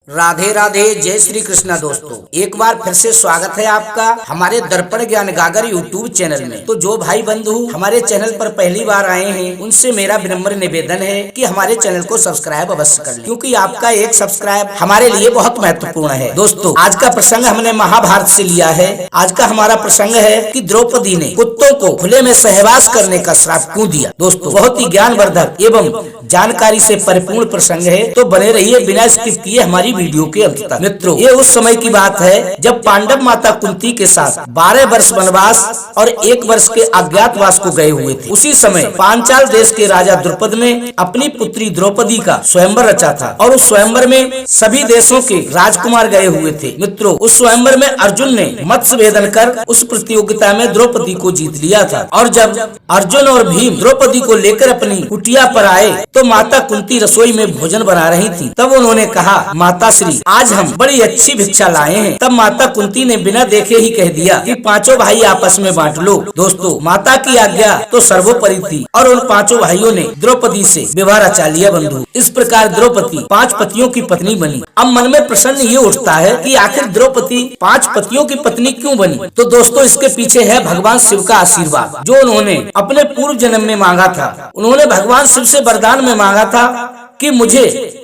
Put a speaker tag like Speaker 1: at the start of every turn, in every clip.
Speaker 1: राधे राधे, जय श्री कृष्णा। दोस्तों, एक बार फिर से स्वागत है आपका हमारे दर्पण ज्ञान गागर यूट्यूब चैनल में। तो जो भाई बंधु हमारे चैनल पर पहली बार आए हैं, उनसे मेरा विनम्र निवेदन है कि हमारे चैनल को सब्सक्राइब अवश्य कर लें, क्योंकि आपका एक सब्सक्राइब हमारे लिए बहुत महत्वपूर्ण है। दोस्तों, आज का प्रसंग हमने महाभारत से लिया है। आज का हमारा प्रसंग है कि द्रौपदी ने कुत्तों को खुले में सहवास करने का श्राप क्यों दिया। दोस्तों, बहुत ही ज्ञानवर्धक एवं जानकारी से परिपूर्ण प्रसंग है, तो बने रहिए बिना स्किप किए हमारी वीडियो के अंत तक। मित्रों, ये उस समय की बात है जब पांडव माता कुंती के साथ 12 वर्ष वनवास और 1 वर्ष के अज्ञातवास को गए हुए थे। उसी समय पांचाल देश के राजा द्रुपद ने अपनी पुत्री द्रौपदी का स्वयंवर रचा था और उस स्वयंवर में सभी देशों के राजकुमार गए हुए थे। मित्रों, उस स्वयंवर में अर्जुन ने मत्स्य भेदन कर उस प्रतियोगिता में द्रौपदी को जीत लिया था। और जब अर्जुन और भीम द्रौपदी को लेकर अपनी कुटिया पर आए तो माता कुंती रसोई में भोजन बना रही थी। तब उन्होंने कहा, माता श्री, आज हम बड़ी अच्छी भिक्षा लाए हैं। तब माता कुंती ने बिना देखे ही कह दिया कि पांचों भाई आपस में बांट लो। दोस्तों, माता की आज्ञा तो सर्वोपरि थी और उन पांचों भाइयों ने द्रौपदी से विवाह रचा लिया। बंधु, इस प्रकार द्रौपदी 5 पतियों की पत्नी बनी। अब मन में प्रश्न ये उठता है कि आखिर द्रौपदी 5 पतियों की पत्नी क्यों बनी। तो दोस्तों, इसके पीछे है भगवान शिव का आशीर्वाद, जो उन्होंने अपने पूर्व जन्म में मांगा था। उन्होंने भगवान शिव से वरदान में मांगा था कि मुझे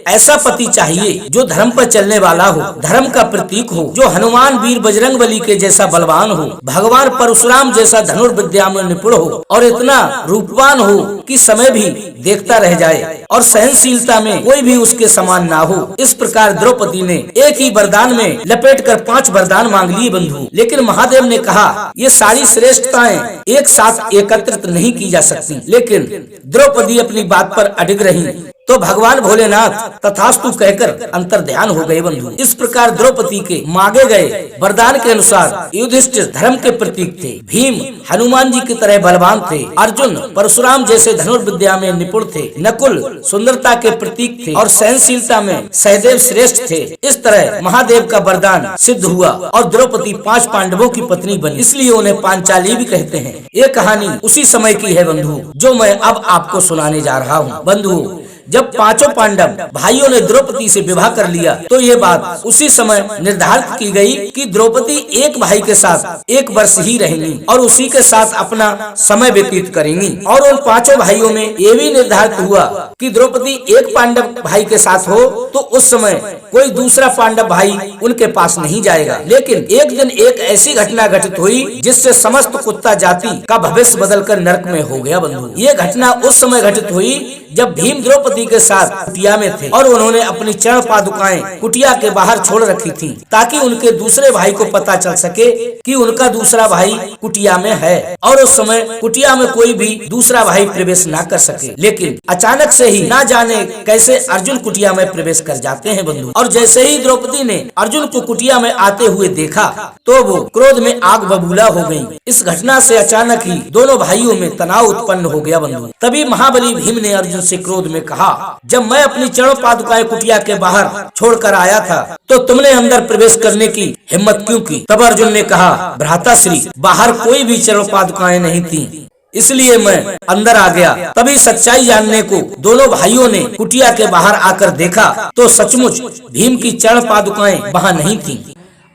Speaker 1: ऐसा पति चाहिए जो धर्म पर चलने वाला हो, धर्म का प्रतीक हो, जो हनुमान वीर बजरंगबली के जैसा बलवान हो, भगवान परशुराम जैसा धनुर्विद्या में निपुण हो और इतना रूपवान हो कि समय भी देखता रह जाए और सहनशीलता में कोई भी उसके समान ना हो। इस प्रकार द्रौपदी ने एक ही वरदान में लपेटकर 5 वरदान मांग लिए। बंधु, लेकिन महादेव ने कहा, ये सारी श्रेष्ठताएं एक साथ एकत्रित नहीं की जा सकती। लेकिन द्रौपदी अपनी बात पर अडिग रही तो भगवान भोलेनाथ तथास्तु कहकर अंतर ध्यान हो गए। बंधु, इस प्रकार द्रौपदी के मांगे गए वरदान के अनुसार युधिष्ठिर धर्म के प्रतीक थे, भीम हनुमान जी की तरह बलवान थे, अर्जुन परशुराम जैसे धनुर्विद्या में निपुण थे, नकुल सुंदरता के प्रतीक थे और सहनशीलता में सहदेव श्रेष्ठ थे। इस तरह महादेव का वरदान सिद्ध हुआ और द्रौपदी 5 पांडवों की पत्नी बनी। इसलिए उन्हें पांचाली भी कहते हैं। ये कहानी उसी समय की है बंधु, जो मैं अब आपको सुनाने जा रहा हूँ। बंधु, जब 5 पांडव भाइयों ने द्रौपदी से विवाह कर लिया तो ये बात उसी समय निर्धारित की गई कि द्रौपदी एक भाई के साथ 1 वर्ष ही रहेंगी और उसी के साथ अपना समय व्यतीत करेंगी। और उन 5 भाइयों में ये भी निर्धारित हुआ कि द्रौपदी एक पांडव भाई के साथ हो तो उस समय कोई दूसरा पांडव भाई उनके पास नहीं जाएगा। लेकिन एक दिन एक ऐसी घटना घटित हुई जिससे समस्त कुत्ता जाति का भविष्य बदलकर नरक में हो गया। बंधु, ये घटना उस समय घटित हुई जब भीम द्रौपदी के साथ कुटिया में थे और उन्होंने अपनी चरण पादुकाएं कुटिया के बाहर छोड़ रखी थी ताकि उनके दूसरे भाई को पता चल सके कि उनका दूसरा भाई कुटिया में है और उस समय कुटिया में कोई भी दूसरा भाई प्रवेश न कर सके। लेकिन अचानक से ही ना जाने कैसे अर्जुन कुटिया में प्रवेश कर जाते हैं। बंधु, और जैसे ही द्रौपदी ने अर्जुन को कुटिया में आते हुए देखा तो वो क्रोध में आग बबूला हो गयी। इस घटना से अचानक ही दोनों भाइयों में तनाव उत्पन्न हो गया। बंधु, तभी महाबली भीम ने अर्जुन से क्रोध में कहा, जब मैं अपनी चरण पादुकाएं कुटिया के बाहर छोड़कर आया था तो तुमने अंदर प्रवेश करने की हिम्मत क्यों की। तब अर्जुन ने कहा, भ्राताश्री, बाहर कोई भी चरण पादुकाएं नहीं थी, इसलिए मैं अंदर आ गया। तभी सच्चाई जानने को दोनों भाइयों ने कुटिया के बाहर आकर देखा तो सचमुच भीम की चरण पादुकाएं वहां नहीं थी।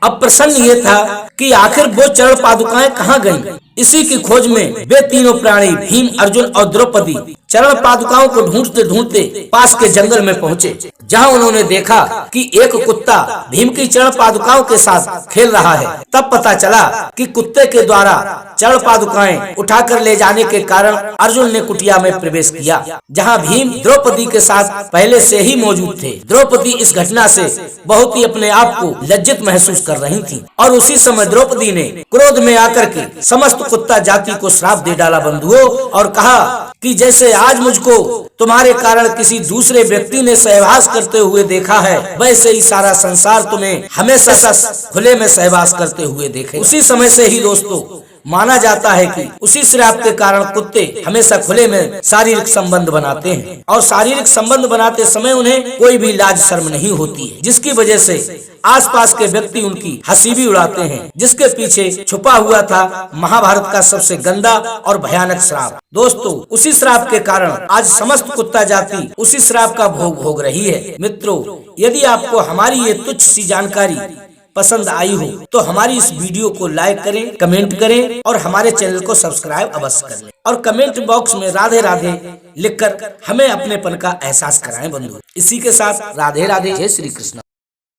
Speaker 1: अब प्रश्न ये था कि आखिर वो चरण पादुकाएं कहाँ गईं? इसी की खोज में वे तीनों प्राणी भीम, अर्जुन और द्रौपदी चरण पादुकाओं को ढूंढते ढूंढते पास के जंगल में पहुँचे, जहाँ उन्होंने देखा कि एक कुत्ता भीम की चरण पादुकाओं के साथ खेल रहा है। तब पता चला कि कुत्ते के द्वारा चरण पादुकाएं उठाकर ले जाने के कारण अर्जुन ने कुटिया में प्रवेश किया, जहाँ भीम द्रौपदी के साथ पहले से ही मौजूद थे। द्रौपदी इस घटना से बहुत ही अपने आप को लज्जित महसूस कर रही थी और उसी समय द्रौपदी ने क्रोध में आकर के समस्त कुत्ता जाति को श्राप दे डाला। बंधुओं, और कहा कि जैसे आज मुझको तुम्हारे कारण किसी दूसरे व्यक्ति ने सहवास करते हुए देखा है, वैसे ही सारा संसार तुम्हें हमेशा खुले में सहवास करते हुए देखे। उसी समय से ही दोस्तों माना जाता है कि उसी श्राप के कारण कुत्ते हमेशा खुले में शारीरिक संबंध बनाते हैं और शारीरिक संबंध बनाते समय उन्हें कोई भी लाज शर्म नहीं होती है, जिसकी वजह से आसपास के व्यक्ति उनकी हंसी भी उड़ाते हैं, जिसके पीछे छुपा हुआ था महाभारत का सबसे गंदा और भयानक श्राप। दोस्तों, उसी श्राप के कारण आज समस्त कुत्ता जाति उसी श्राप का भोग भोग रही है। मित्रों, यदि आपको हमारी ये तुच्छ सी जानकारी पसंद आई हो तो हमारी इस वीडियो को लाइक करें, कमेंट करें और हमारे चैनल को सब्सक्राइब अवश्य कर लें और कमेंट बॉक्स में राधे राधे लिखकर हमें अपनेपन का एहसास कराएं बंधु। इसी के साथ राधे राधे, जय श्री कृष्ण।